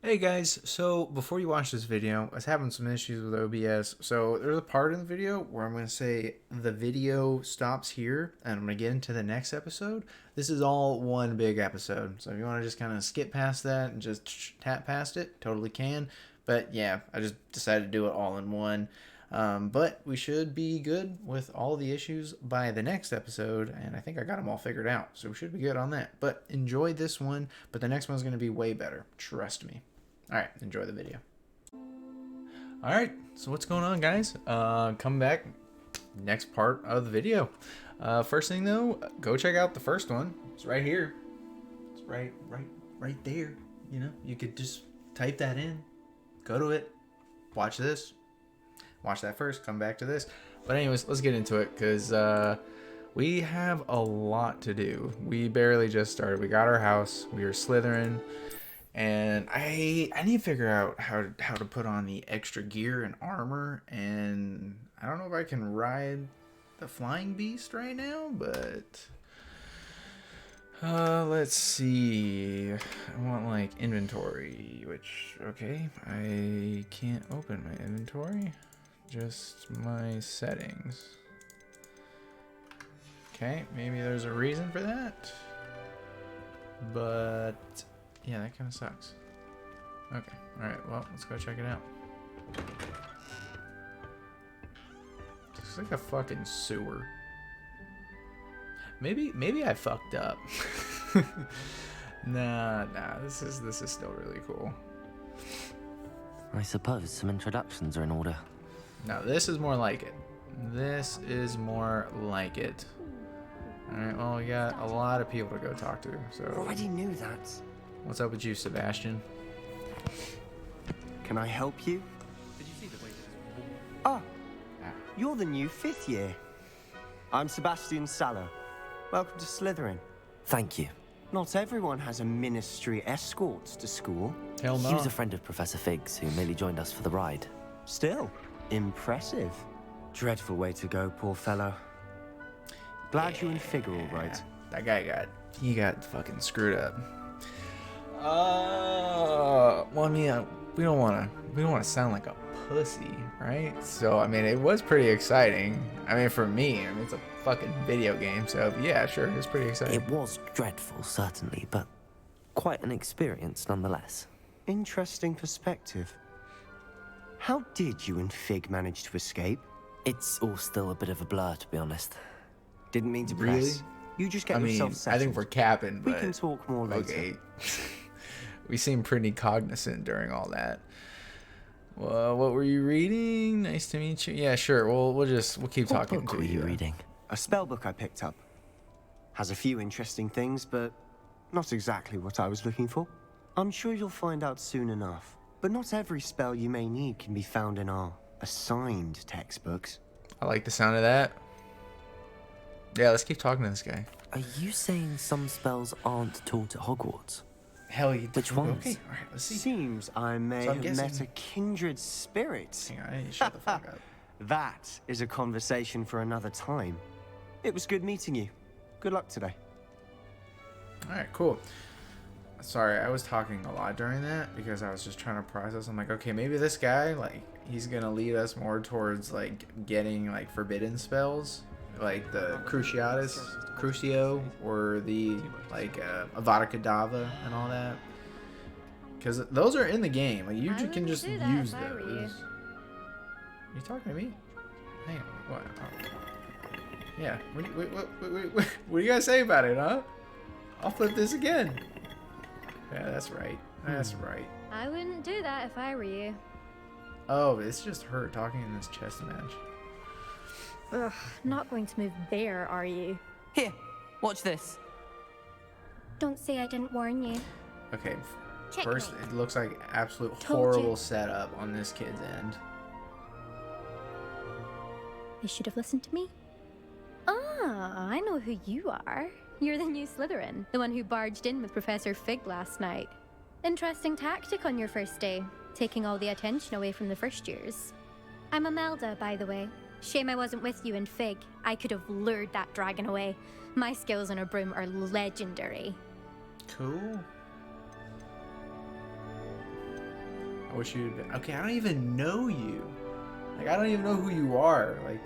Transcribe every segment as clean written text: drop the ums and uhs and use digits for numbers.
Hey guys, so before you watch this video, I was having some issues with OBS. So there's a part in the video where I'm going to say the video stops here and I'm going to get into the next episode. This is all one big episode. So if you want to just kind of skip past that and just tap past it, totally can. But yeah, I just decided to do it all in one. But we should be good with all the issues by the next episode, and I think I got them all figured out, so we should be good on that. But enjoy this one, but the next one's going to be way better. Trust me. Alright, enjoy the video. Alright, so what's going on, guys? Come back, next part of the video. First thing though, go check out the first one. It's right here. It's right there. You know, you could just type that in, go to it, watch this. Watch that first, come back to this. But anyways, let's get into it, because we have a lot to do. We barely just started. We got our house, we are Slytherin, and I need to figure out how to put on the extra gear and armor, and I don't know if I can ride the flying beast right now, but let's see. I want like inventory, which, okay, I can't open my inventory. Just my settings. Okay, maybe there's a reason for that. But yeah, that kind of sucks. Okay, alright, well, let's go check it out. Looks like a fucking sewer. Maybe I fucked up. Nah, this is still really cool. I suppose some introductions are in order. Now this is more like it. This is more like it. Alright, well, we got a lot of people to go talk to, so... Already knew that. What's up with you, Sebastian? Can I help you? Did you see the way? Ah, you're the new 5th year. I'm Sebastian Saller. Welcome to Slytherin. Thank you. Not everyone has a ministry escort to school. Hell no. He was a friend of Professor Fig's who merely joined us for the ride. Still, impressive. Dreadful way to go, poor fellow. Glad you and Fig are all right. That guy got fucking screwed up. Well, I mean, we don't want to sound like a pussy, right? So, I mean, it was pretty exciting. I mean, for me, I mean, it's a fucking video game, so yeah, sure, it was pretty exciting. It was dreadful, certainly, but quite an experience nonetheless. Interesting perspective. How did you and Fig manage to escape? It's all still a bit of a blur, to be honest. Didn't mean to Really? press. You just get I mean, yourself I settled. think we're capping, We but can talk more later. okay. We seem pretty cognizant during all that. Well, what were you reading? Nice to meet you. Yeah, sure. We'll keep What talking book to were you you. reading? A spell book I picked up. Has a few interesting things, but not exactly what I was looking for. I'm sure you'll find out soon enough. But not every spell you may need can be found in our assigned textbooks. I like the sound of that. Yeah, let's keep talking to this guy. Are you saying some spells aren't taught at Hogwarts? Hell, you Which ones? Okay, all right, let's see. Seems I may So I'm have met guessing- a kindred spirit. Hang on, I need to shut the fuck up. That is a conversation for another time. It was good meeting you. Good luck today. All right, cool. Sorry, I was talking a lot during that because I was just trying to process. I'm like, okay, maybe this guy, like, he's gonna lead us more towards like getting like forbidden spells, like the Crucio, or the like Avada Kedavra and all that. Because those are in the game. Like, you I can wouldn't just do that use if I were you. those. You talking to me? Hang on, what? Oh. Yeah. What do you guys say about it, huh? I'll flip this again. Yeah, that's right. That's right. I wouldn't do that if I were you. Oh, it's just her talking in this chess match. Ugh, not going to move there, are you? Here, watch this. Don't say I didn't warn you. Okay, Checkmate. first, it looks like absolute Told horrible you. setup on this kid's end. You should have listened to me. Ah, I know who you are. You're the new Slytherin, the one who barged in with Professor Fig last night. Interesting tactic on your first day, taking all the attention away from the first years. I'm Imelda, by the way. Shame I wasn't with you and Fig. I could have lured that dragon away. My skills on a broom are legendary. Cool. I wish you'd been. Okay, I don't even know you. Like, I don't even know who you are. Like,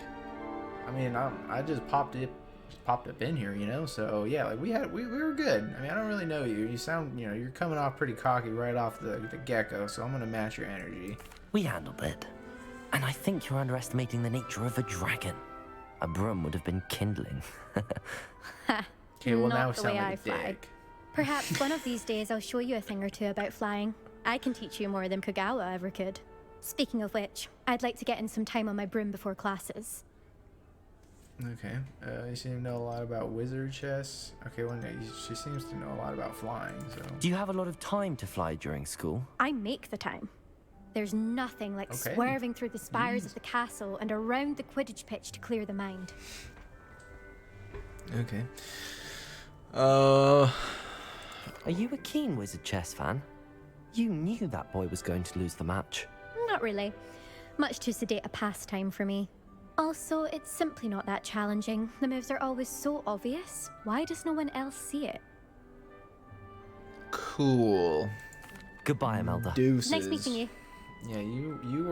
I mean, I just popped up in here, you know. So yeah, like we were good. I mean, I don't really know you. You sound, you know, you're coming off pretty cocky right off the get-go. So I'm gonna match your energy. We handled it. And I think you're underestimating the nature of a dragon. A broom would have been kindling. Okay, well now Not we the way sound I like a fly. dick. Perhaps one of these days I'll show you a thing or two about flying. I can teach you more than Kogawa ever could. Speaking of which, I'd like to get in some time on my broom before classes. Okay. You seem to know a lot about wizard chess. Okay, well, no, she seems to know a lot about flying, so... Do you have a lot of time to fly during school? I make the time. There's nothing like Okay. swerving through the spires of the castle and around the Quidditch pitch to clear the mind. Okay. Are you a keen wizard chess fan? You knew that boy was going to lose the match. Not really. Much too sedate a pastime for me. Also, it's simply not that challenging. The moves are always so obvious. Why does no one else see it? Cool. Goodbye, Imelda. Deuces. Nice meeting you. Yeah, you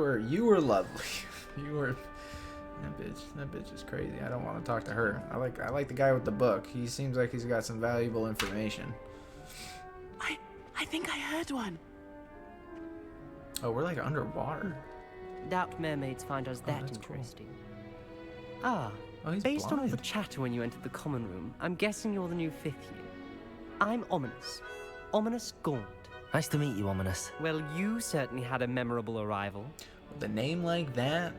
were lovely. You were... That bitch is crazy. I don't want to talk to her. I like the guy with the book. He seems like he's got some valuable information. I think I heard one. Oh, we're like underwater. Doubt mermaids find us that that's cool. interesting. Ah, Oh, he's based on all the blind. chatter when you entered the common room, I'm guessing you're the new 5th year. I'm Ominous. Ominous Gaunt. Nice to meet you, Ominous. Well, you certainly had a memorable arrival. With a name like that,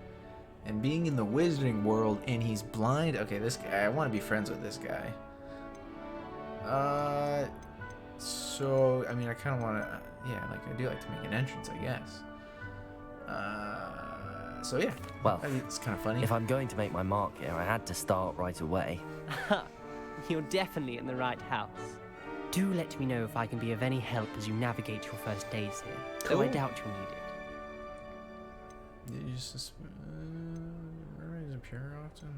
and being in the wizarding world, and he's blind. Okay, this guy. I want to be friends with this guy. So I mean, I kind of want to. Yeah, like I do like to make an entrance, I guess. So yeah. Well, I mean, it's kind of funny. if I'm going to make my mark here, I had to start right away. You're definitely in the right house. Do let me know if I can be of any help as you navigate your first days here, though I Cool. doubt you'll need it. Did you just mermaids appear often?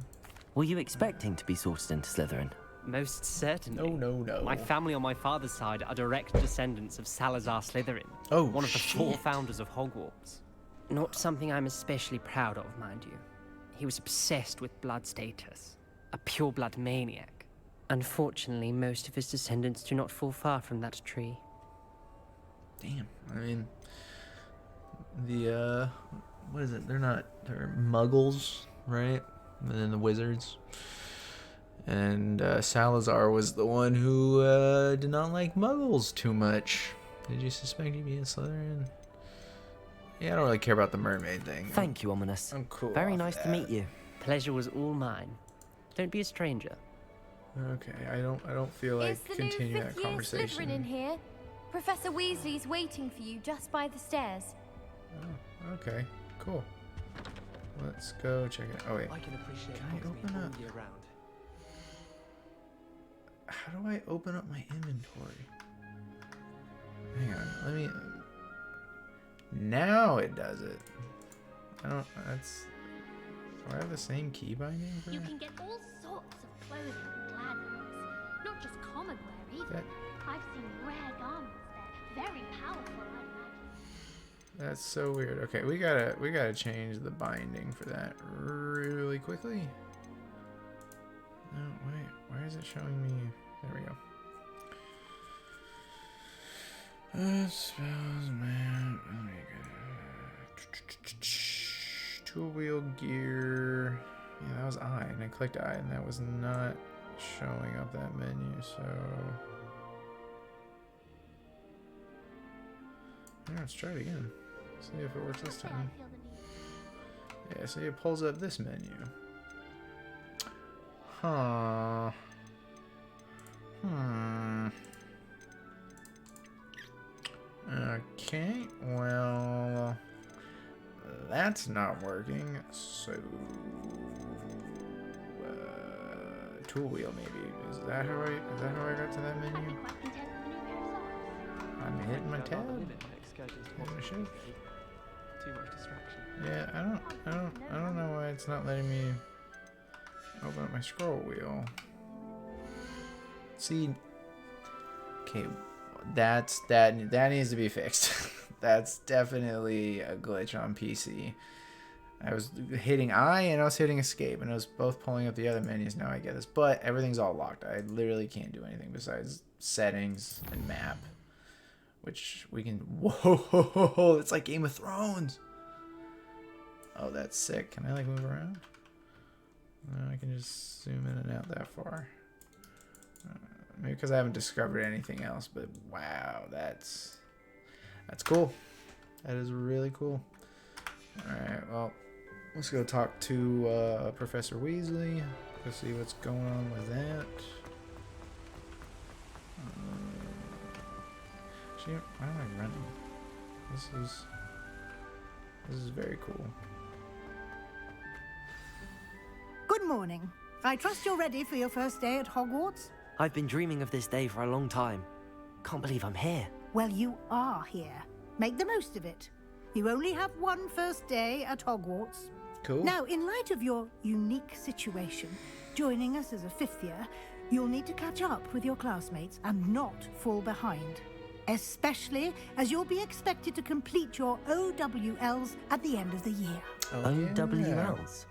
Were you expecting to be sorted into Slytherin? Most certainly. No. My family on my father's side are direct descendants of Salazar Slytherin, Oh, one of the 4 shit. founders of Hogwarts. Not something I'm especially proud of, mind you. He was obsessed with blood status, a pure-blood maniac. Unfortunately, most of his descendants do not fall far from that tree. Damn. I mean, what is it? They're muggles, right? And then the wizards. And Salazar was the one who did not like muggles too much. Did you suspect he'd be in Slytherin? Yeah, I don't really care about the mermaid thing. Thank you, Ominous. I'm cool. Very off nice to that. meet you. Pleasure was all mine. Don't be a stranger. Okay, I don't feel like It's the new continue that 5th year conversation. Slytherin in here. Professor Weasley's waiting for you just by the stairs. Oh, okay, cool. Let's go check it out. Oh wait, I can appreciate Can I Hogsmeade open all up? year round. how do I open up my inventory? Hang on, let me. Now it does it. I don't. That's. Do I have the same key binding for You that? can get all sorts of clothing and gladness. Not just common wear either. That- I've seen rare garments there. Very powerful, I imagine. That's so weird. Okay, we gotta change the binding for that really quickly. No, wait. Why is it showing me? There we go. Spells, man. Oh my god. Tool wheel gear. Yeah, that was I, and I clicked I, and that was not showing up that menu. So yeah, let's try it again. See if it works this Say I time. feel the need. Yeah, see, it pulls up this menu. Huh. Okay, well, that's not working. So, tool wheel maybe. Is that how I got to that I'd be menu? quite content with a new pair of socks. I'm hitting my Felt like tab. the limit when excursions Yeah, wasn't sure. too much distraction. Yeah, I don't know why it's not letting me open up my scroll wheel. See, okay, that needs to be fixed. That's definitely a glitch on PC. I was hitting I and I was hitting escape, and I was both pulling up the other menus. Now I get this, but everything's all locked. I literally can't do anything besides settings and map, which we can. Whoa, it's like Game of Thrones. Oh, that's sick. Can I like move around? No, I can just zoom in and out that far. Maybe because I haven't discovered anything else, but wow, that's cool. That is really cool. All right, well, let's go talk to Professor Weasley. Let's see what's going on with that. Actually, why am I running? This is very cool. Good morning. I trust you're ready for your first day at Hogwarts? I've been dreaming of this day for a long time. Can't believe I'm here. Well, you are here. Make the most of it. You only have one first day at Hogwarts. Cool. Now, in light of your unique situation, joining us as a fifth year, you'll need to catch up with your classmates and not fall behind. Especially as you'll be expected to complete your OWLs at the end of the year. OWLs?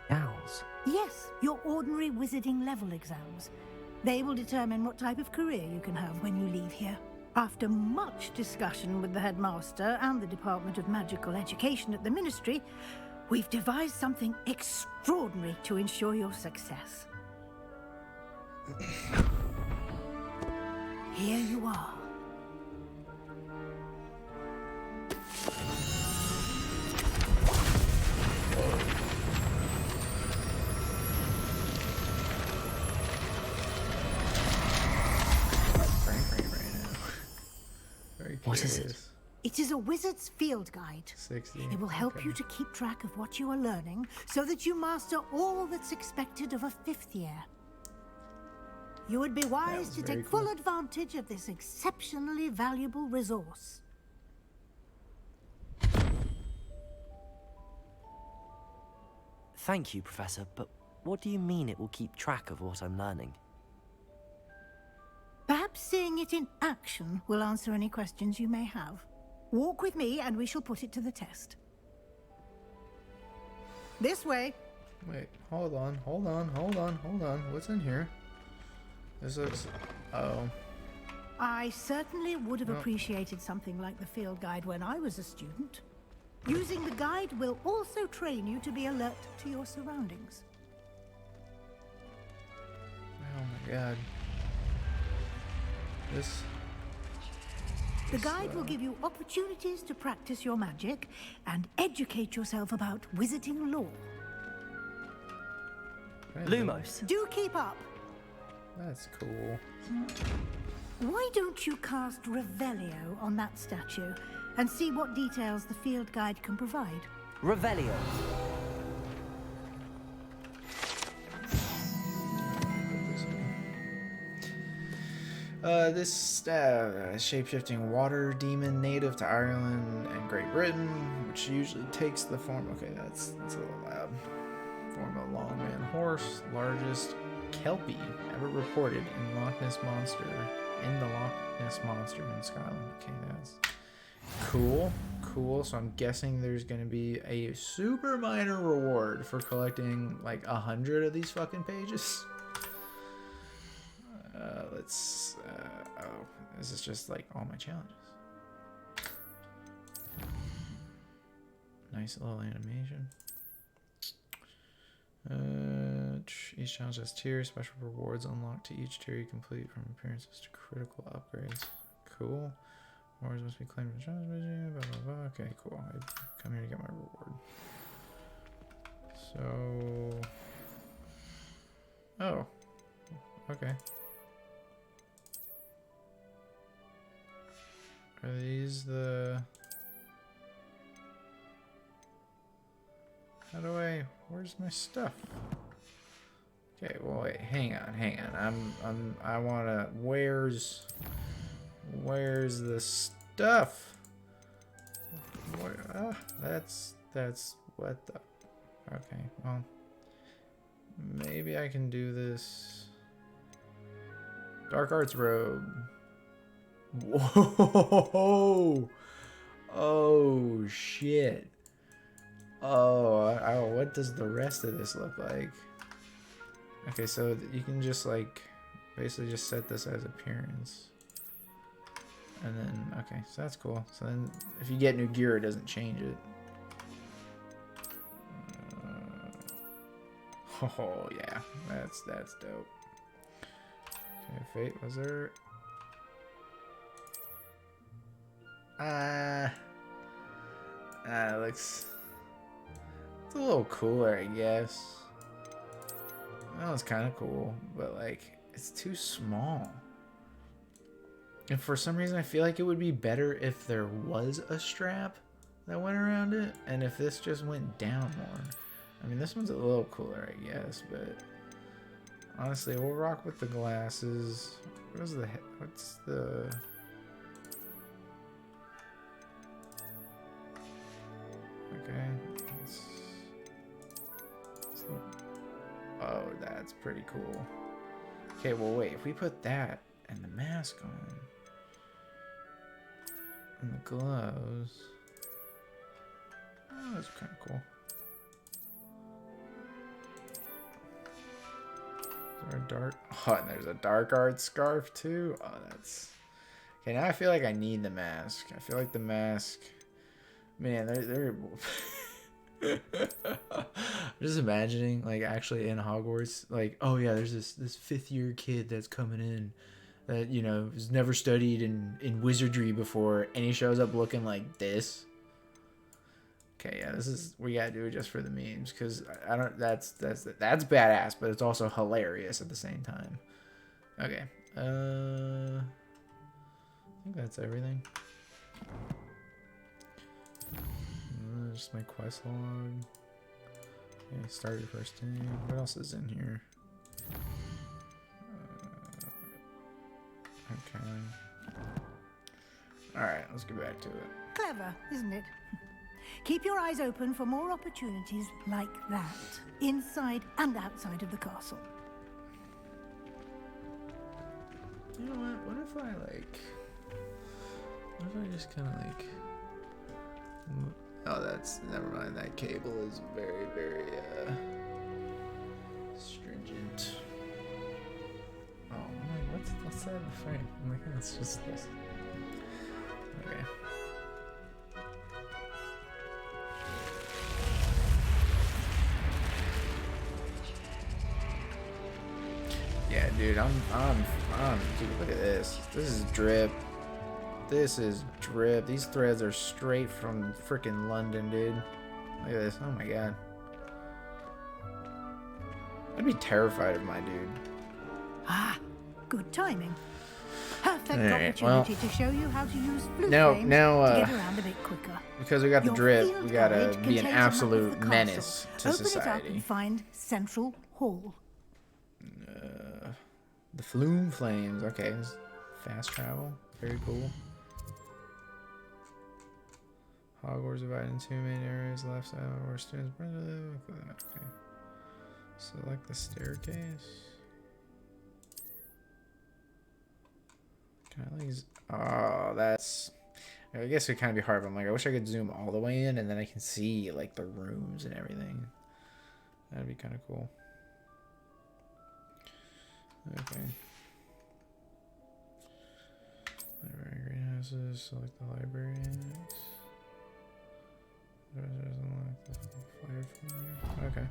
Owls? Yes, your ordinary wizarding level exams. They will determine what type of career you can have when you leave here. After much discussion with the headmaster and the Department of Magical Education at the Ministry, we've devised something extraordinary to ensure your success. Here you are. What is it? It is a wizard's field guide. 60. It will help you to keep track of what you are learning so that you master all that's expected of a fifth year. You would be wise to take full advantage of this exceptionally valuable resource. Thank you, Professor, but what do you mean it will keep track of what I'm learning? Perhaps seeing it in action will answer any questions you may have. Walk with me and we shall put it to the test. This way. Wait, hold on. What's in here? This looks... Oh. I certainly would have appreciated something like the field guide when I was a student. Using the guide will also train you to be alert to your surroundings. Oh my god. The guide will give you opportunities to practice your magic and educate yourself about wizarding lore. Lumos. Do keep up. That's cool. Why don't you cast Revelio on that statue and see what details the field guide can provide? Revelio. This shape-shifting water demon native to Ireland and Great Britain, which usually takes the form... Okay, that's a little loud. Form of a long man horse, largest kelpie ever reported in Loch Ness Monster, in Scotland. Okay, that's cool. So I'm guessing there's gonna be a super minor reward for collecting like 100 of these fucking pages. Oh, this is just like all my challenges. Nice little animation. Each challenge has tiers. Special rewards unlocked to each tier you complete, from appearances to critical upgrades. Cool. Rewards must be claimed in the challenge. Blah, blah, blah. Okay, cool. I come here to get my reward. So... Oh. Okay. Are these the... How do I... Where's my stuff? Okay, well, wait, hang on. I wanna... Where's the stuff? Where, that's... What the... Okay, well... Maybe I can do this... Dark Arts Robe. Whoa! Oh shit. Oh, what does the rest of this look like? Okay, so you can just like basically just set this as appearance. And then, okay, so that's cool. So then if you get new gear, it doesn't change it. Oh yeah, that's dope. Okay, Fate, was there? It looks, it's a little cooler, I guess. That was kind of cool, but like, it's too small. And for some reason, I feel like it would be better if there was a strap that went around it, and if this just went down more. I mean, this one's a little cooler, I guess, but honestly, we'll rock with the glasses. What's the... Okay. Oh, that's pretty cool. Okay, well, wait. If we put that and the mask on, and the gloves, oh, that's kind of cool. Is there a dark? Oh, and there's a dark art scarf too. Oh, that's okay. Now I feel like I need the mask. I feel like the mask. Man, they're just imagining, like, actually in Hogwarts, like, oh yeah, there's this 5th year kid that's coming in that, you know, has never studied in wizardry before, and he shows up looking like this. Okay, yeah, this is, we gotta do it just for the memes, because I don't, that's badass, but it's also hilarious at the same time. Okay, I think that's everything. Just my quest log. Okay, start your first team. What else is in here? Okay. Alright, let's get back to it. Clever, isn't it? Keep your eyes open for more opportunities like that, inside and outside of the castle. You know what? What if I just kind of like... Oh, that's, never mind. That cable is very, very, stringent. Oh, I'm like, what's that in the frame? I'm like, it's just this. Okay. Yeah, dude, dude, look at this. This is drip. This is drip. These threads are straight from freaking London, dude. Look at this. Oh my god. I'd be terrified of my dude. Ah, good timing. Perfect Alright, opportunity to show you how to use blue now, flames now, to get around a bit quicker. Because we got the Your drip, field we gotta guide be an contains a map of absolute the menace castle. to Open it up society. and find Central Hall. The Flume Flames. Okay, fast travel. Very cool. Hogwarts divided into 2 main areas. Left side where students. Okay. Select the staircase. Can I like? Oh, that's. I guess it kind of be hard. But I'm like, I wish I could zoom all the way in, and then I can see like the rooms and everything. That'd be kind of cool. Okay. Library greenhouses. Select the library annex. Okay.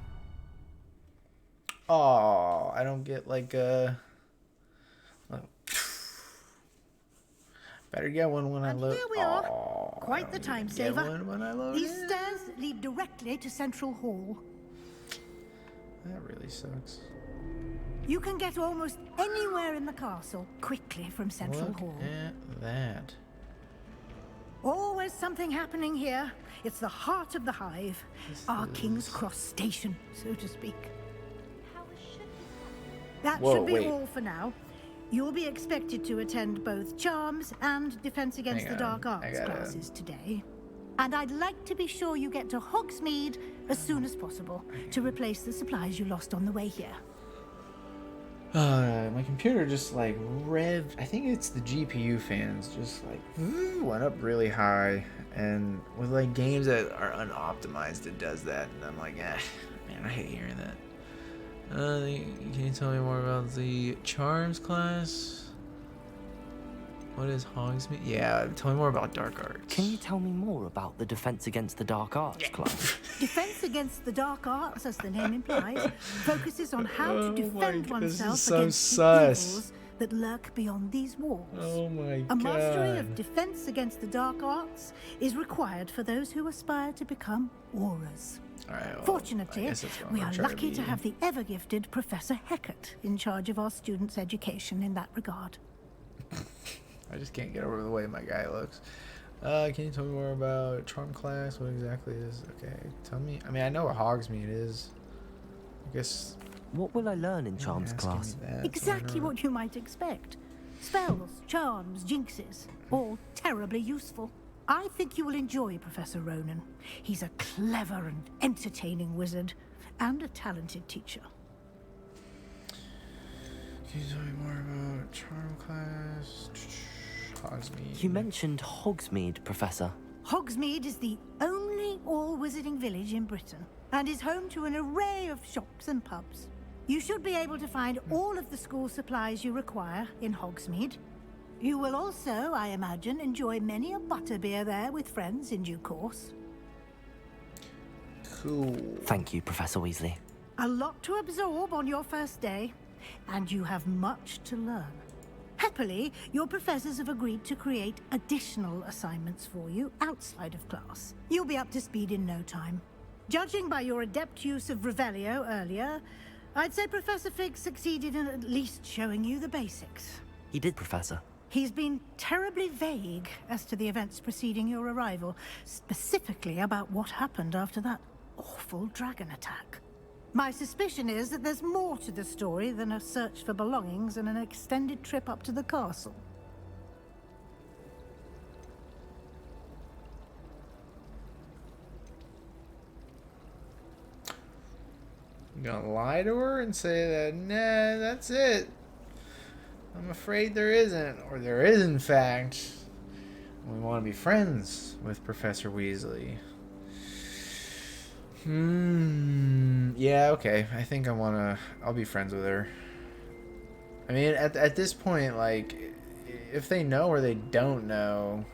Oh, I don't get like oh. Better get one when I load. Here we are. Quite the time saver. One when I load These in. stairs lead directly to Central Hall. That really sucks. You can get almost anywhere in the castle quickly from Central Look Hall. at that. Always something happening here. It's the heart of the hive. Our King's Cross station, so to speak. That Whoa, should be wait. all for now. You'll be expected to attend both Charms and Defense Against the Dark Arts classes today. And I'd like to be sure you get to Hogsmeade as soon as possible to replace the supplies you lost on the way here. My computer just like revved. I think it's the GPU fans just like went up really high, and with like games that are unoptimized, it does that, and I'm like, man, I hate hearing that. Can you tell me more about the Charms class? What is Hogsmeade? Yeah, tell me more about Dark Arts. Can you tell me more about the Defense Against the Dark Arts class? Defense Against the Dark Arts, as the name implies, focuses on how to defend oneself so against the sus. evils that lurk beyond these walls. Oh my A mastery god. of Defense Against the Dark Arts is required for those who aspire to become auras. Alright, well, Fortunately, I guess that's what we I'm are trying lucky to be. have the ever-gifted Professor Heckert in charge of our students' education in that regard. I just can't get over the way my guy looks. Can you tell me more about Charm class? What exactly is? Okay, tell me. I mean, I know what Hogsmeade is. I guess. What will I learn in Charms asking me class? that, so I Exactly know. what you might expect. Spells, charms, jinxes, all terribly useful. I think you will enjoy Professor Ronan. He's a clever and entertaining wizard, and a talented teacher. Can you tell me more about Charm class? Hogsmeade. You mentioned Hogsmeade, Professor. Hogsmeade is the only all-wizarding village in Britain, and is home to an array of shops and pubs. You should be able to find all of the school supplies you require in Hogsmeade. You will also, I imagine, enjoy many a butterbeer there with friends in due course. Cool. Thank you, Professor Weasley. A lot to absorb on your first day, and you have much to learn. Happily, your professors have agreed to create additional assignments for you outside of class. You'll be up to speed in no time. Judging by your adept use of Revelio earlier, I'd say Professor Fig succeeded in at least showing you the basics. He did, Professor. He's been terribly vague as to the events preceding your arrival, specifically about what happened after that awful dragon attack. My suspicion is that there's more to the story than a search for belongings and an extended trip up to the castle. You gonna lie to her and say that, nah, that's it? I'm afraid there isn't, or there is in fact. We want to be friends with Professor Weasley. Yeah, okay. I think I'll be friends with her. I mean, at this point, like, if they know or they don't know,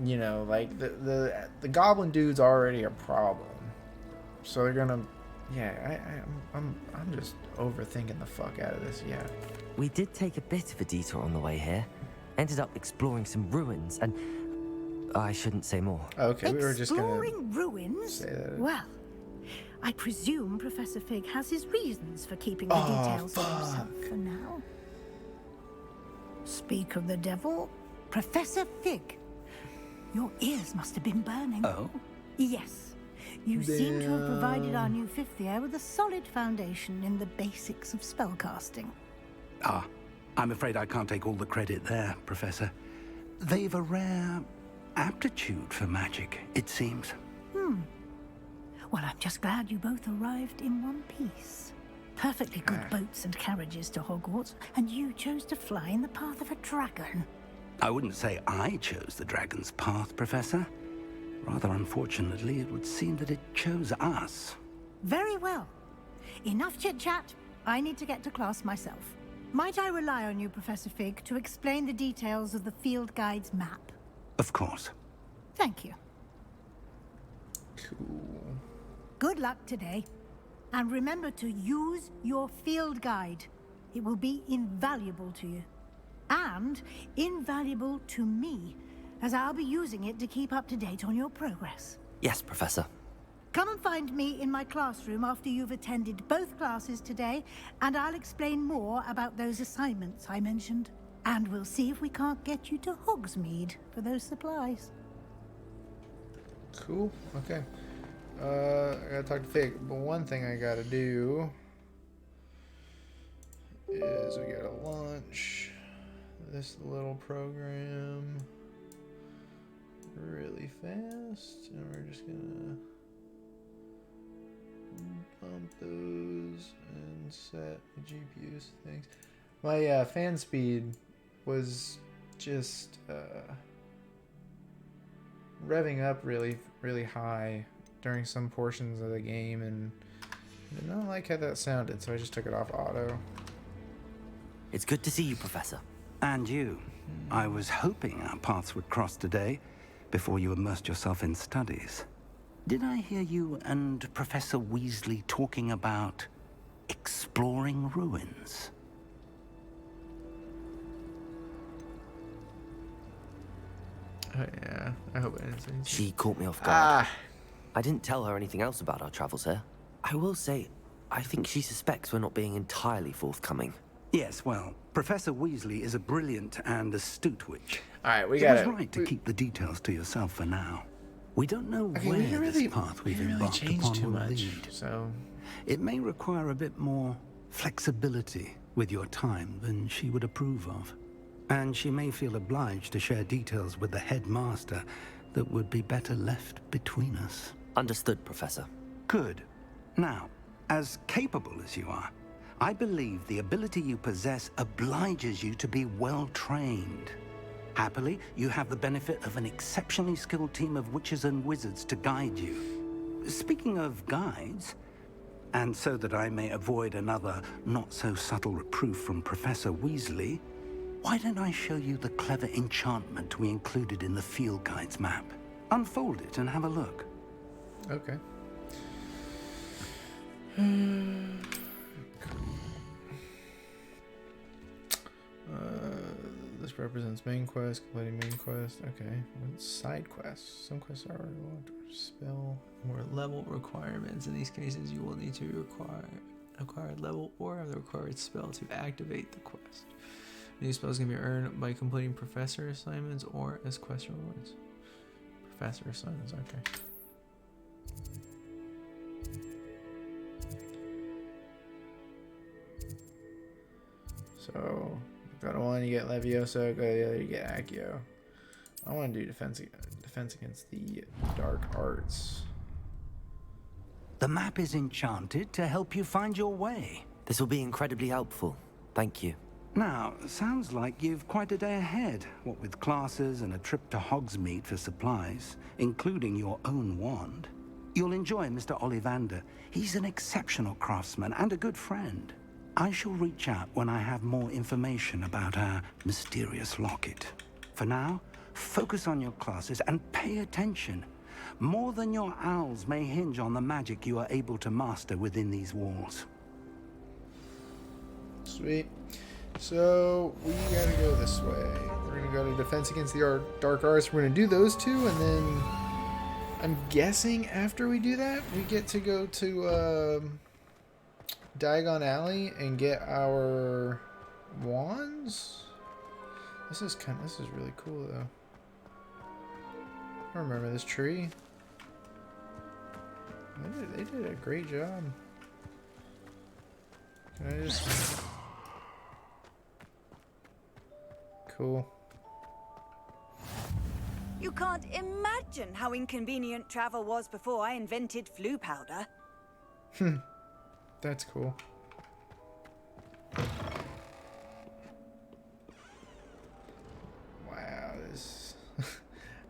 you know, like, the goblin dude's already a problem. So they're gonna, yeah, I'm just overthinking the fuck out of this, yeah. We did take a bit of a detour on the way here. Ended up exploring some ruins, and I shouldn't say more. Okay, we were just gonna Exploring ruins? say that. Well, I presume Professor Fig has his reasons for keeping the details to himself for now. Speak of the devil, Professor Fig. Your ears must have been burning. Oh? Yes. You seem to have provided our new fifth year with a solid foundation in the basics of spellcasting. Ah, I'm afraid I can't take all the credit there, Professor. They've a rare aptitude for magic, it seems. Well, I'm just glad you both arrived in one piece. Perfectly good boats and carriages to Hogwarts, and you chose to fly in the path of a dragon. I wouldn't say I chose the dragon's path, Professor. Rather unfortunately, it would seem that it chose us. Very well. Enough chit-chat. I need to get to class myself. Might I rely on you, Professor Fig, to explain the details of the field guide's map? Of course. Thank you. Cool. Good luck today. And remember to use your field guide. It will be invaluable to you. And invaluable to me, as I'll be using it to keep up to date on your progress. Yes, Professor. Come and find me in my classroom after you've attended both classes today, and I'll explain more about those assignments I mentioned. And we'll see if we can't get you to Hogsmeade for those supplies. Cool. Okay. I gotta talk to Fig, but one thing I gotta do is we gotta launch this little program really fast, and we're just gonna bump those and set GPU things. My fan speed was just revving up really high during some portions of the game, and I did not like how that sounded, so I just took it off auto. It's good to see you, Professor. And you. I was hoping our paths would cross today before you immersed yourself in studies. Did I hear you and Professor Weasley talking about exploring ruins? Oh yeah, I hope I didn't say anything. She caught me off guard. Ah! I didn't tell her anything else about our travels here. I will say, I think she suspects we're not being entirely forthcoming. Yes, well, Professor Weasley is a brilliant and astute witch. Alright, we got it. It was right to keep the details to yourself for now. We don't know where this path we've embarked upon will lead. So it may require a bit more flexibility with your time than she would approve of. And she may feel obliged to share details with the headmaster that would be better left between us. Understood, Professor. Good. Now, as capable as you are, I believe the ability you possess obliges you to be well trained. Happily, you have the benefit of an exceptionally skilled team of witches and wizards to guide you. Speaking of guides, and so that I may avoid another not-so-subtle reproof from Professor Weasley, why don't I show you the clever enchantment we included in the field guide's map? Unfold it and have a look. okay. This represents main quest, completing main quest. Okay, what's side quests? Some quests are locked or spell or level requirements. In these cases, you will need to acquire level or the required spell to activate the quest. New spells can be earned by completing professor assignments or as quest rewards. Professor assignments, okay. So, go to one, you get Levioso. Go to the other, you get Accio. I want to do defense against the dark arts. The map is enchanted to help you find your way. This will be incredibly helpful. Thank you. Now, sounds like you've quite a day ahead, what with classes and a trip to Hogsmeade for supplies, including your own wand. You'll enjoy Mr. Ollivander. He's an exceptional craftsman and a good friend. I shall reach out when I have more information about our mysterious locket. For now, focus on your classes and pay attention. More than your owls may hinge on the magic you are able to master within these walls. Sweet. So we gotta go this way. We're gonna go to defense against the dark arts. We're gonna do those two, and then I'm guessing after we do that, we get to go to Diagon Alley and get our wands. This is really cool though. I remember this tree. They did a great job. Can I just... Cool. You can't imagine how inconvenient travel was before I invented flu powder. That's cool. Wow, this...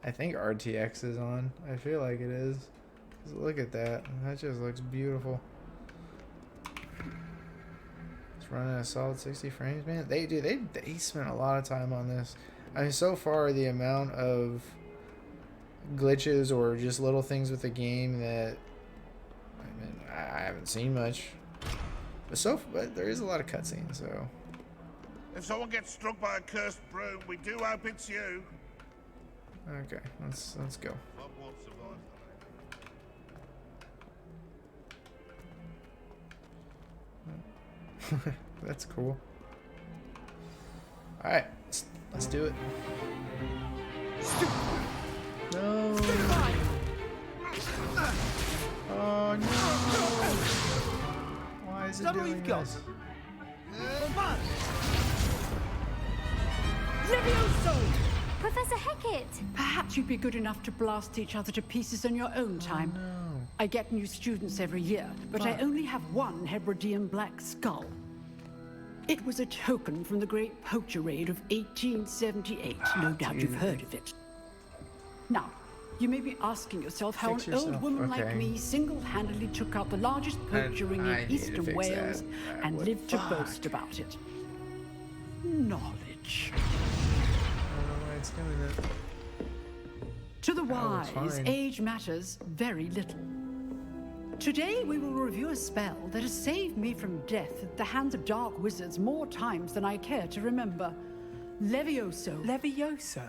I think RTX is on. I feel like it is. 'Cause look at that. That just looks beautiful. It's running at a solid 60 frames, man. They spent a lot of time on this. I mean, so far the amount of glitches or just little things with the game that I haven't seen much. But there is a lot of cutscenes, so. If someone gets struck by a cursed broom, we do hope it's you. Okay, let's go. That's cool. All right, let's do it. No. Oh no. Why is it doing this? Professor Hecat! Perhaps you'd be good enough to blast each other to pieces on your own time. No. I get new students every year, but I only have one Hebridean black skull. It was a token from the Great Poacher Raid of 1878. No doubt you've heard of it. Now, you may be asking yourself how an old woman like me single-handedly took out the largest poacher ring in eastern Wales and lived to boast about it. Knowledge. I don't know why it's doing that. To the wise, age matters very little. Today we will review a spell that has saved me from death at the hands of dark wizards more times than I care to remember. Levioso. Levioso?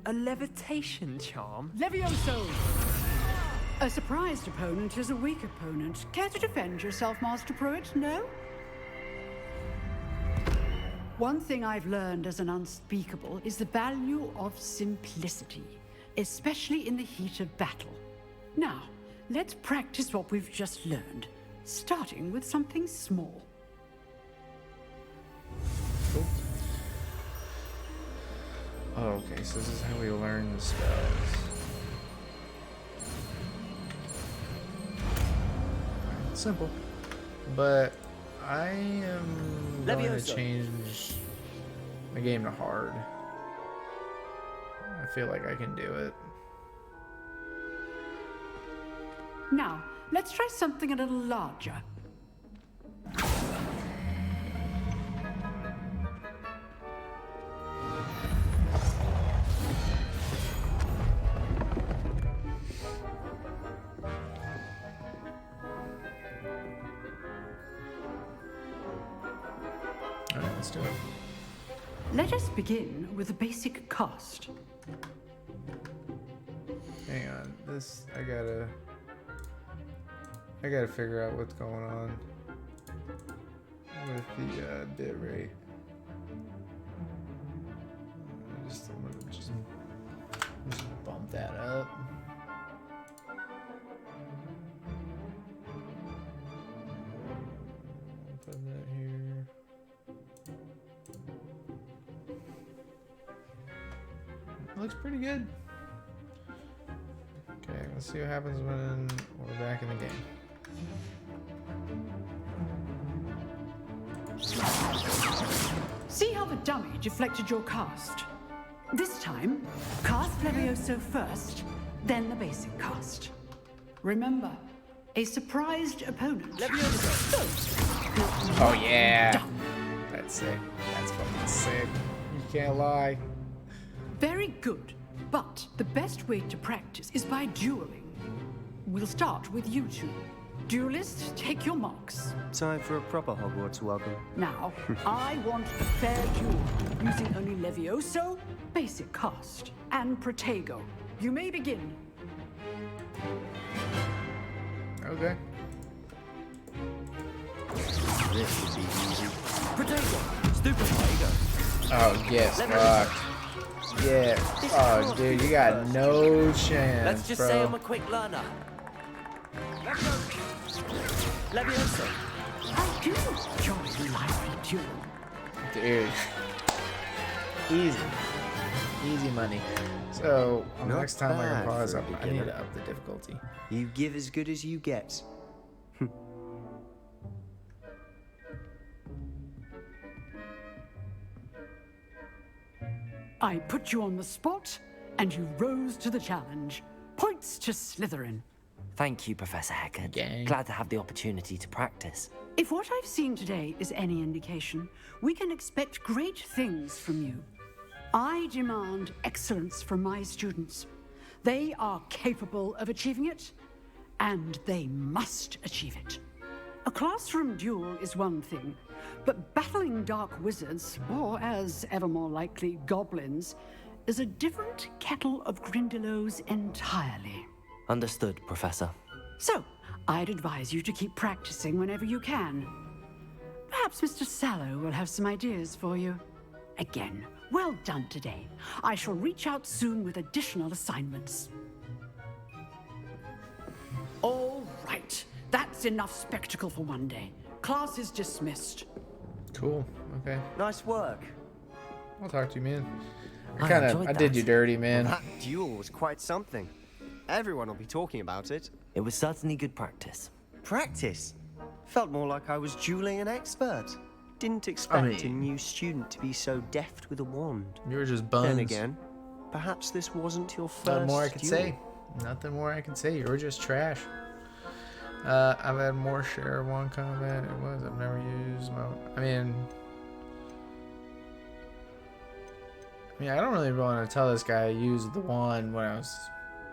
A levitation charm? Levioso! A surprised opponent is a weak opponent. Care to defend yourself, Master Pruitt? No? One thing I've learned as an unspeakable is the value of simplicity, especially in the heat of battle. Now, let's practice what we've just learned, starting with something small. Cool. Oh, okay, so this is how we learn the spells. Simple. But I am going to change the game to hard. I feel like I can do it. Now, let's try something a little larger. Alright, let's do it. Let us begin with a basic cast. Hang on, this, I gotta figure out what's going on with the bit rate. I'm gonna just bump that up. Put that here. It looks pretty good. Okay, let's see what happens when we're back in the game. See how the dummy deflected your cast? This time, cast Levioso first, then the basic cast. Remember, a surprised opponent. Levioso! Oh yeah! That's sick. That's fucking sick. You can't lie. Very good, but the best way to practice is by dueling. We'll start with you two. Duelists, take your marks. Time for a proper Hogwarts welcome. Now, I want a fair duel, using only Levioso, basic cast, and Protego. You may begin. Okay. This should be easy. Protego! Stupid Protego. Oh, yes, fuck. Yeah. Oh, dude, you got no chance, Let's just bro. say I'm a quick learner. Levioso. I do enjoy the lively duel. Dude. Easy. Easy money. So, next time I can pause up, I need to up the difficulty. You give as good as you get. I put you on the spot, and you rose to the challenge. Points to Slytherin. Thank you, Professor Heckard. Gang. Glad to have the opportunity to practice. If what I've seen today is any indication, we can expect great things from you. I demand excellence from my students. They are capable of achieving it, and they must achieve it. A classroom duel is one thing, but battling dark wizards, or as ever more likely, goblins, is a different kettle of Grindylows entirely. Understood, Professor. So, I'd advise you to keep practicing whenever you can. Perhaps Mr. Sallow will have some ideas for you. Again, well done today. I shall reach out soon with additional assignments. All right, that's enough spectacle for one day. Class is dismissed. Cool. Okay. Nice work. I'll talk to you, man. I I did you dirty, man. That duel was quite something. Everyone will be talking about it. It was certainly good practice. Practice? Felt more like I was dueling an expert. Didn't expect a new student to be so deft with a wand. You were just buns. Then again, perhaps this wasn't your first Nothing more I could duel. say. Nothing more I can say. You were just trash. I've had more share of wand combat. It was. I've never used my. I mean, I don't really want to tell this guy I used the wand when I was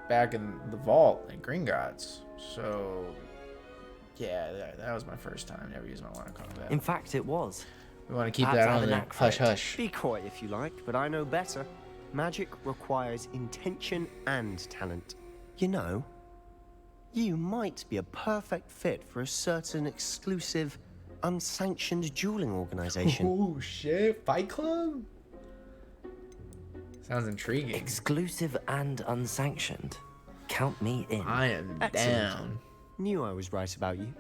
back in the vault in Gringotts. So, yeah, that was my first time. Never used my wand in combat. In fact, it was. We want to keep Perhaps that I have on a there. knack for Hush, it. hush. Be quiet if you like, but I know better. Magic requires intention and talent. You know, you might be a perfect fit for a certain exclusive, unsanctioned dueling organization. Oh, shit. Fight Club? Sounds intriguing. Exclusive and unsanctioned. Count me in. I am down. Knew I was right about you.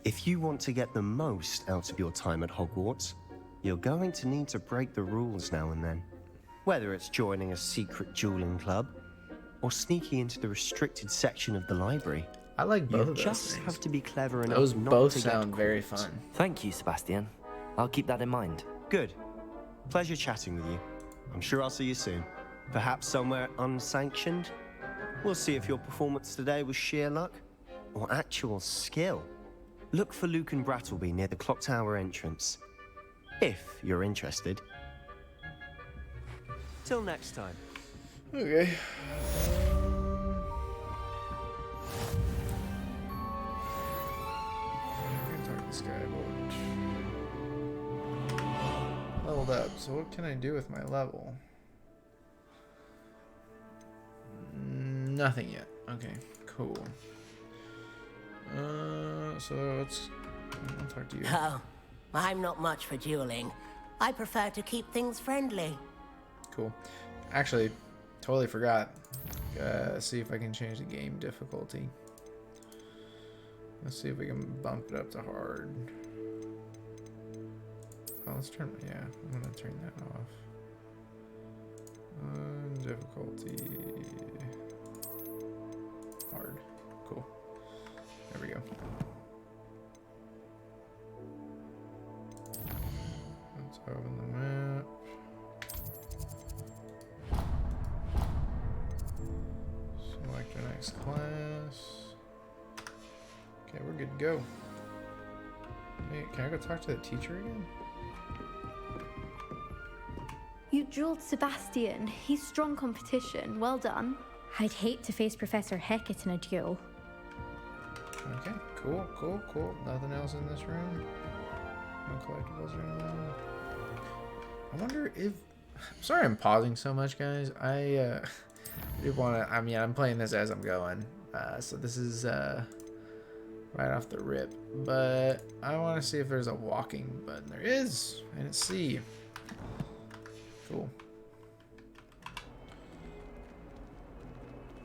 If you want to get the most out of your time at Hogwarts, you're going to need to break the rules now and then. Whether it's joining a secret dueling club or sneaking into the restricted section of the library. I like both of You those just things. have to be clever enough Those not both to get sound very caught. fun. Thank you, Sebastian. I'll keep that in mind. Good. Pleasure chatting with you. I'm sure I'll see you soon. Perhaps somewhere unsanctioned? We'll see if your performance today was sheer luck or actual skill. Look for Luke and Brattleby near the clock tower entrance. If you're interested. Till next time. Okay. I'm gonna talk to this guy about leveled up. So what can I do with my level? Nothing yet. Okay, cool. So I'll talk to you. Oh, I'm not much for dueling. I prefer to keep things friendly. Cool. Actually, totally forgot. See if I can change the game difficulty. Let's see if we can bump it up to hard. Oh, let's turn. Yeah, I'm gonna turn that off. Difficulty hard. Cool. There we go. Let's open the map. Select the next class. Okay, we're good to go. Hey, can I go talk to the teacher again? You dueled Sebastian. He's strong competition. Well done. I'd hate to face Professor Hecat in a duel. Okay, cool. Nothing else in this room? No collectibles or anything? I wonder if... Sorry I'm pausing so much, guys. I do want to... I mean, I'm playing this as I'm going. So this is right off the rip. But I want to see if there's a walking button. There is. I didn't see. Cool.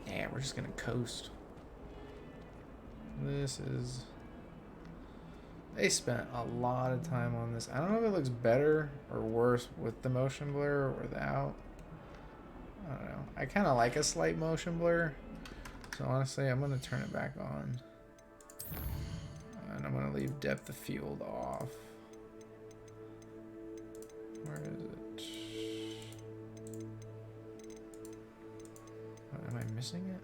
Yeah, we're just gonna coast. This is... They spent a lot of time on this. I don't know if it looks better or worse with the motion blur or without. I don't know. I kind of like a slight motion blur. So honestly, I'm gonna turn it back on. And I'm gonna leave depth of field off. Where is it? Am I missing it?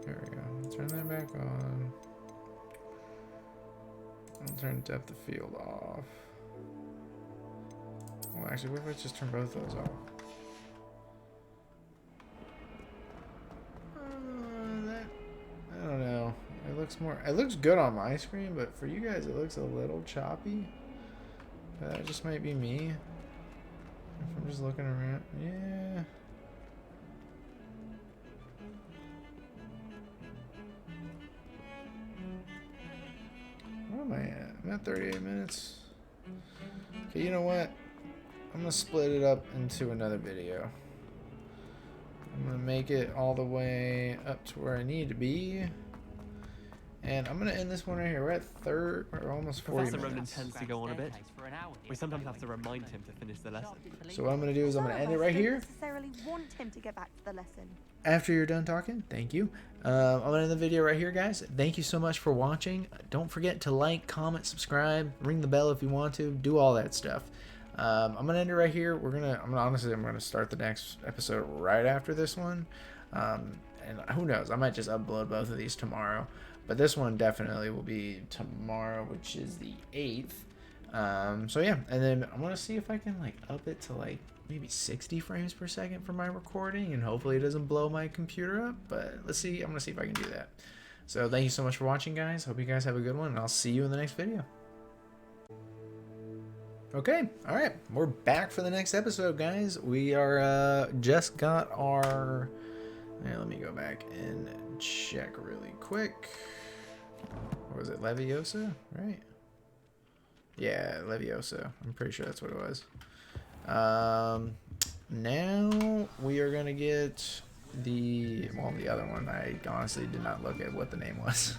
There we go. Turn that back on. I'll turn depth of field off. Well, actually, what if I just turn both those off? I don't know. It looks more. It looks good on my screen, but for you guys, it looks a little choppy. That just might be me. If I'm just looking around, yeah. Where am I at? I'm at 38 minutes. Okay, you know what? I'm gonna split it up into another video. I'm gonna make it all the way up to where I need to be. And I'm gonna end this one right here. We're at third, or almost 40 Professor Ronan minutes. tends to go on a bit. We sometimes have to remind him to finish the lesson. So what I'm gonna do is I'm gonna end it right here. Necessarily want him to get back to the lesson. After you're done talking, thank you. I'm gonna end the video right here, guys. Thank you so much for watching. Don't forget to like, comment, subscribe, ring the bell if you want to, do all that stuff. I'm gonna end it right here. I'm gonna start the next episode right after this one. And who knows, I might just upload both of these tomorrow, but this one definitely will be tomorrow, which is the 8th. So yeah, and then I want to see if I can like up it to like maybe 60 frames per second for my recording, and hopefully it doesn't blow my computer up, but let's see. I'm gonna see if I can do that. So thank you so much for watching, guys. Hope you guys have a good one, and I'll see you in the next video. Okay, all right, we're back for the next episode, guys. We are just got our let me go back and check really quick. What was it, Leviosa, right? Yeah, Leviosa. I'm pretty sure that's what it was. Now we are gonna get the other one. I honestly did not look at what the name was.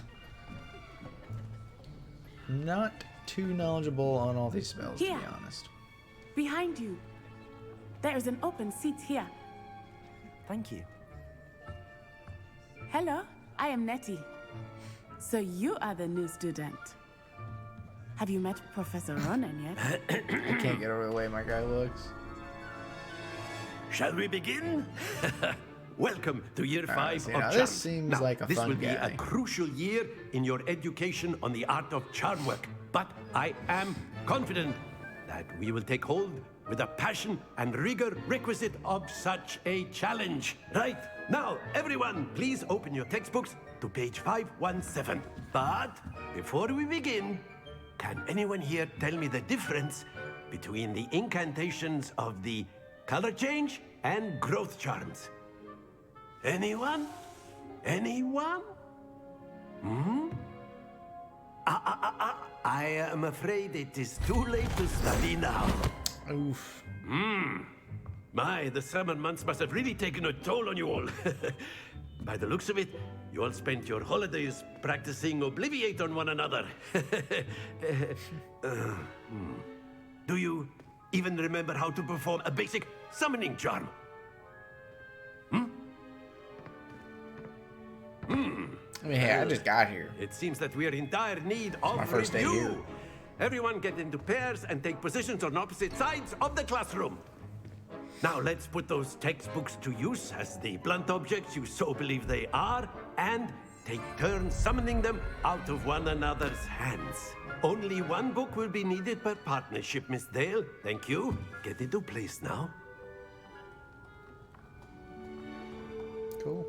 Not too knowledgeable on all these spells, Here. to be honest. Behind you. There is an open seat here. Thank you. Hello, I am Nettie. So you are the new student. Have you met Professor Ronan yet? I can't get over the way my guy looks. Shall we begin? Welcome to year 5 see, of now charm. this seems like a this fun will be guy. a crucial year in your education on the art of charm work. But I am confident that we will take hold with the passion and rigor requisite of such a challenge. Right, now everyone, please open your textbooks to page 517. But before we begin, can anyone here tell me the difference between the incantations of the color change and growth charms? Anyone? Anyone? Hmm? I am afraid it is too late to study now. Oof. My, the summer months must have really taken a toll on you all. By the looks of it, you all spent your holidays practicing Obliviate on one another. Do you even remember how to perform a basic summoning charm? I mean, hey, I just got here. It seems that we are in dire need of my first day review. here. Everyone get into pairs and take positions on opposite sides of the classroom. Now let's put those textbooks to use as the blunt objects you so believe they are, and take turns summoning them out of one another's hands. Only one book will be needed per partnership, Miss Dale. Thank you. Get into place now. Cool.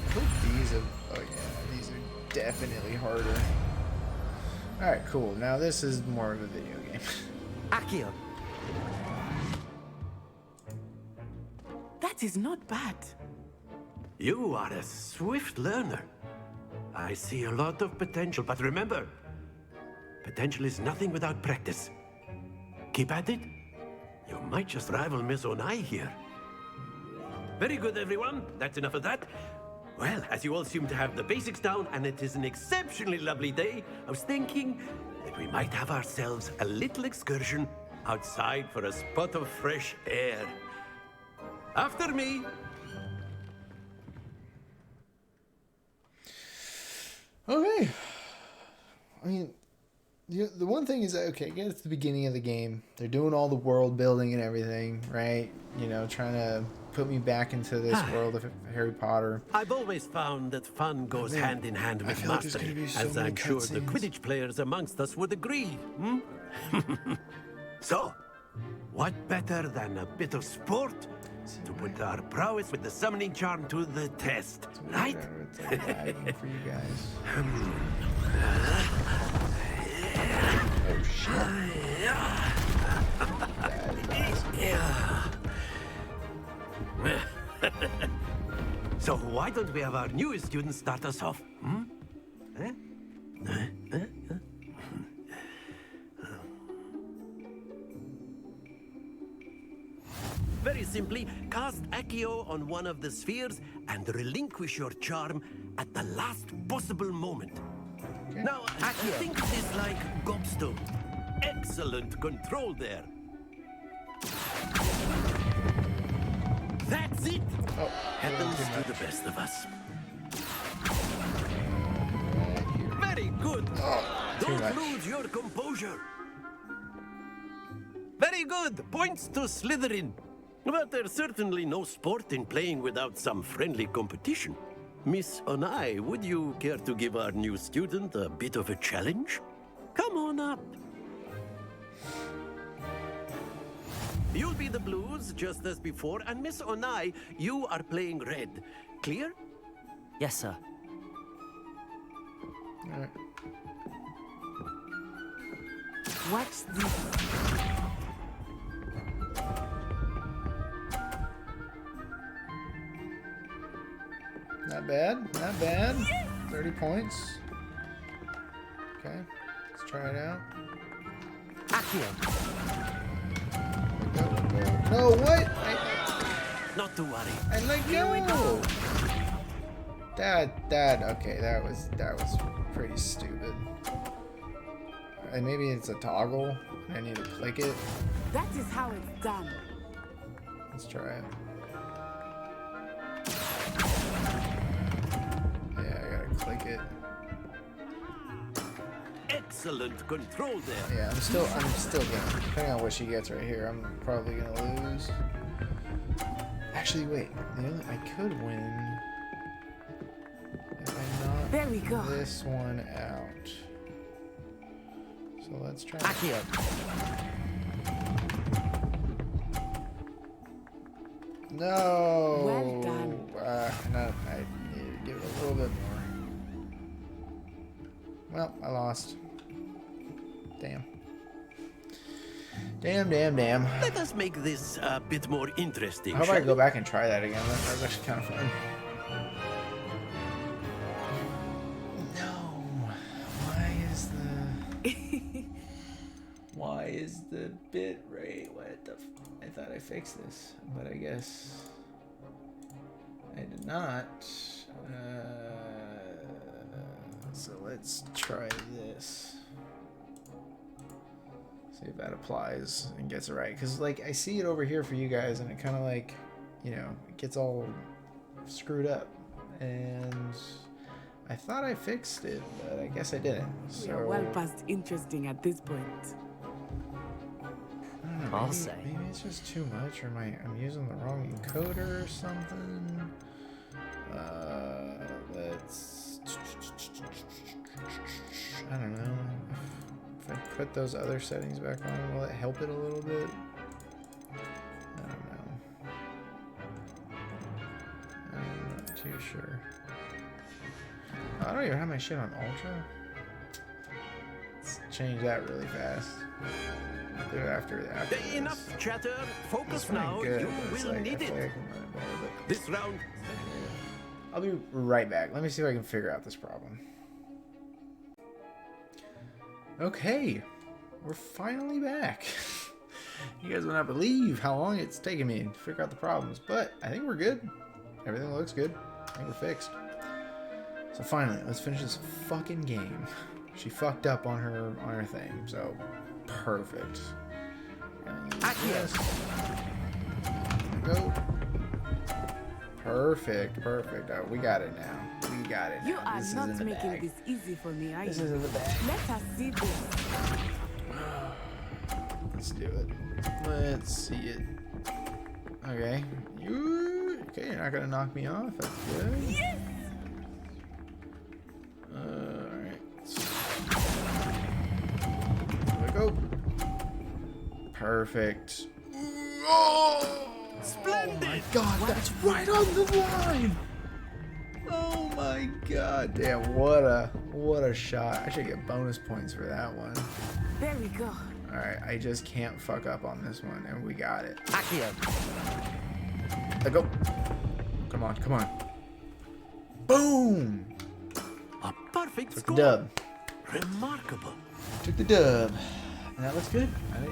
I hope these are, oh yeah, these are definitely harder. Alright, cool. Now this is more of a video game. Accio. That is not bad. You are a swift learner. I see a lot of potential, but remember, potential is nothing without practice. Keep at it. You might just rival Miss Onai here. Very good, everyone. That's enough of that. Well, as you all seem to have the basics down, and it is an exceptionally lovely day, I was thinking that we might have ourselves a little excursion outside for a spot of fresh air. After me. Okay. I mean, the one thing is that, okay, again, it's the beginning of the game. They're doing all the world building and everything, right? You know, trying to put me back into this world of Harry Potter. I've always found that fun goes Man, hand in hand I with feel like there's mastery, gonna be so as many I'm sure the cutscenes. Quidditch players amongst us would agree. So, what better than a bit of sport to put our prowess with the summoning charm to the test, right? It's like lagging for you guys. Oh shit. So why don't we have our newest student start us off? Eh? Very simply, cast Accio on one of the spheres and relinquish your charm at the last possible moment. Okay. Now, think of this like gobstone. Excellent control there. That's it! Oh, happens to the best of us. Very good! Don't lose your composure. Very good! Points to Slytherin. But there's certainly no sport in playing without some friendly competition. Miss Onai, would you care to give our new student a bit of a challenge? Come on up. You'll be the blues, just as before, and Miss Onai, you are playing red. Clear? Yes, sir. All right. Watch this. Not bad, not bad. 30 points. Okay, let's try it out. No, what? Not to worry. I let go. Okay, that was pretty stupid. And maybe it's a toggle. I need to click it. That is how it's done. Let's try it. Yeah, I gotta click it. Excellent control there. Yeah, I'm still gonna, depending on what she gets right here, I'm probably gonna lose. Actually, wait, I could win if I knock this one out. So let's try. No. Well done. I need to give it a little bit more. Well, I lost. Damn. Damn. Let us make this a bit more interesting. How about I go back and try that again? That was actually kind of fun. No. Why is the bit rate? I thought I fixed this, but I guess I did not. So let's try this. See if that applies and gets it right. Because, like, I see it over here for you guys, and it kind of, like, you know, it gets all screwed up. And I thought I fixed it, but I guess I didn't. So, We are well past interesting at this point. I don't know, maybe it's just too much, or I'm using the wrong encoder or something. I don't know. If I put those other settings back on, will it help it a little bit? I don't know. I'm not too sure. I don't even have my shit on Ultra. Let's change that really fast. Do it after Enough chatter. Focus now. Good, you will like, need it. I can run it better, but this round. I'll be right back. Let me see if I can figure out this problem. Okay, we're finally back. You guys will not believe how long it's taken me to figure out the problems, but I think we're good. Everything looks good. I think we're fixed. So finally, let's finish this fucking game. She fucked up on her thing, so perfect. Yes. Go. Perfect. Oh, we got it now. We got it now. You are not making this easy for me, are you? This is in the bag. Let us see this. Let's do it. Let's see it. Okay. Okay, you're not gonna knock me off. That's good. Yes! Alright. There we go. Perfect. Oh! Splendid! Oh my god, that's right on the line! Oh my god, damn, what a shot. I should get bonus points for that one. There we go. Alright, I just can't fuck up on this one, and we got it. Accio. Let go. Come on. Boom! A perfect Took score. the dub. Remarkable. Took the dub. And that looks good.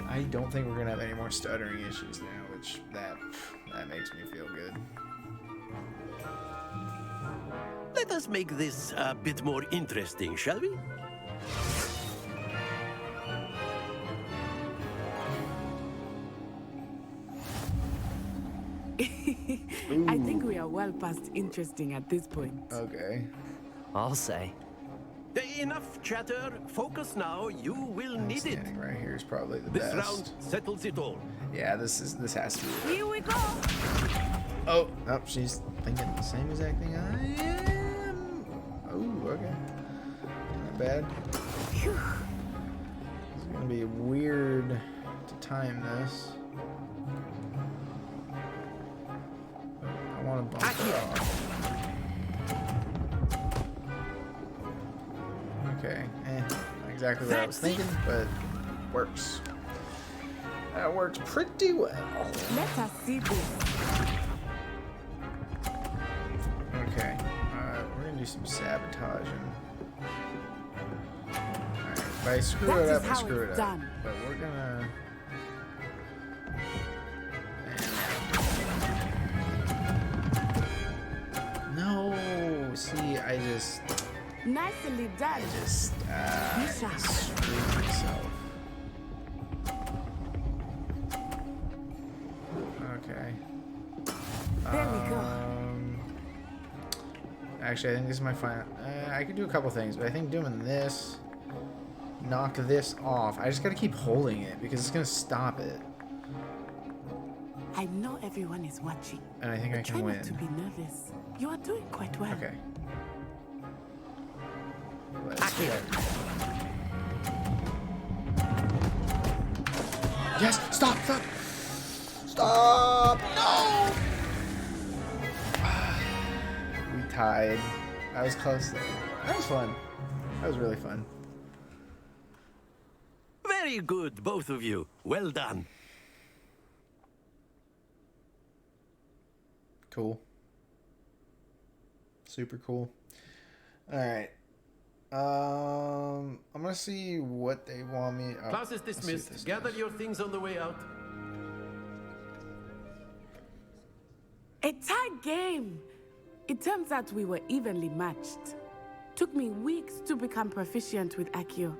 I don't think we're gonna have any more stuttering issues now, which that makes me feel good. Let us make this a bit more interesting, shall we? I think we are well past interesting at this point. Okay. I'll say. Enough chatter. Focus now. You will need it. Standing right here is probably the This best. round settles it all. Yeah, this has to be. Here we go. Oh, she's thinking the same exact thing I am. Oh, okay. Not bad. It's gonna be weird to time this. I want to bump it off. Okay, not exactly what I was thinking, but works. That works pretty well. Let us see this. Okay, we're gonna do some sabotaging. Alright, if I screw it up, I screw it up. But we're gonna... No! See, I just... Nicely done. I just screwed myself. Okay. There we go. Actually, I think this is my final. I could do a couple things, but I think doing this, knock this off. I just gotta keep holding it because it's gonna stop it. I know everyone is watching. And I think I can try win. Not to be nervous. You are doing quite well. Okay. Let's go. Yes! Stop! Stop! Stop! No! We tied. That was close though. That was fun. That was really fun. Very good, both of you. Well done. Cool. Super cool. Alright. I'm gonna see what they want me. Oh, Class is dismissed. Gather your things on the way out. A tight game. It turns out we were evenly matched. Took me weeks to become proficient with Accio.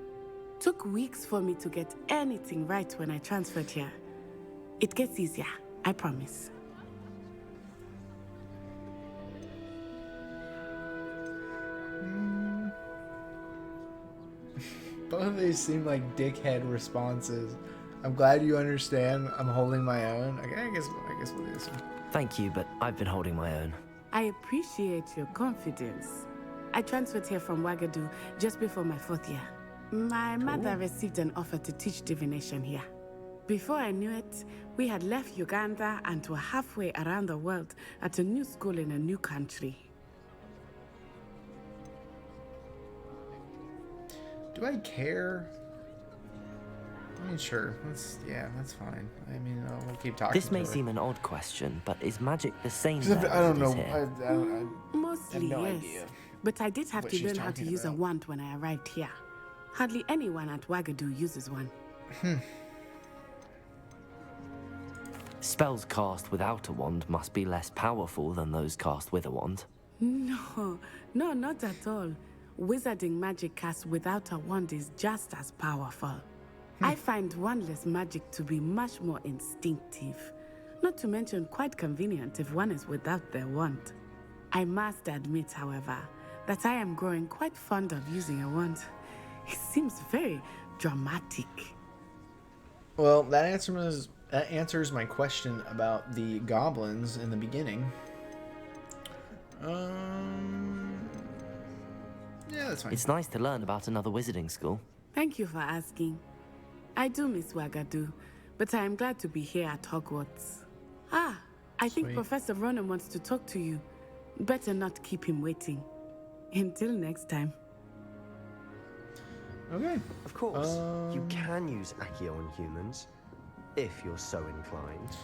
Took weeks for me to get anything right when I transferred here. It gets easier, I promise. Both of these seem like dickhead responses. I'm glad you understand. I'm holding my own. Okay, I guess we'll do this one. Thank you, but I've been holding my own. I appreciate your confidence. I transferred here from Wagadu just before my 4th year. My mother received an offer to teach divination here. Before I knew it, we had left Uganda and were halfway around the world at a new school in a new country. Do I care? I mean, sure. That's fine. I mean, we'll keep talking. This may seem an odd question, but is magic the same? I don't know. Mostly, I have no yes. idea But I did have what to she's learn how to talking use a about. wand when I arrived here. Hardly anyone at Wagadu uses one. Spells cast without a wand must be less powerful than those cast with a wand. No, not at all. Wizarding magic cast without a wand is just as powerful. I find wandless magic to be much more instinctive. Not to mention quite convenient if one is without their wand. I must admit, however, that I am growing quite fond of using a wand. It seems very dramatic. Well, that answers my question about the goblins in the beginning. Yeah, that's fine. It's nice to learn about another wizarding school. Thank you for asking. I do miss Wagadu, but I am glad to be here at Hogwarts. I think Sweet. Professor Ronan wants to talk to you. Better not keep him waiting. Until next time. Okay. Of course, you can use Accio on humans, if you're so inclined.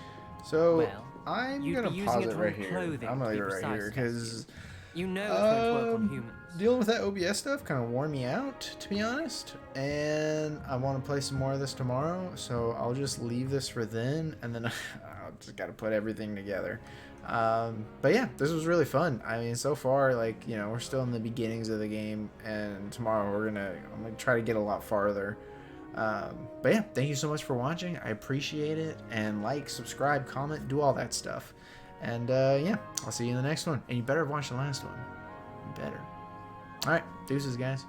So Well, I'm you'd gonna be using pause it it for right here. clothing, I'm gonna to be leave it right here precise, because You know it's going to work on humans. Dealing with that OBS stuff kind of wore me out, to be honest. And I want to play some more of this tomorrow, so I'll just leave this for then, and then I'll just got to put everything together. But yeah, this was really fun. I mean, so far, like, you know, we're still in the beginnings of the game, and tomorrow I'm gonna try to get a lot farther. But yeah, thank you so much for watching. I appreciate it. And like, subscribe, comment, do all that stuff. And yeah, I'll see you in the next one. And you better watch the last one. You better. All right, deuces, guys.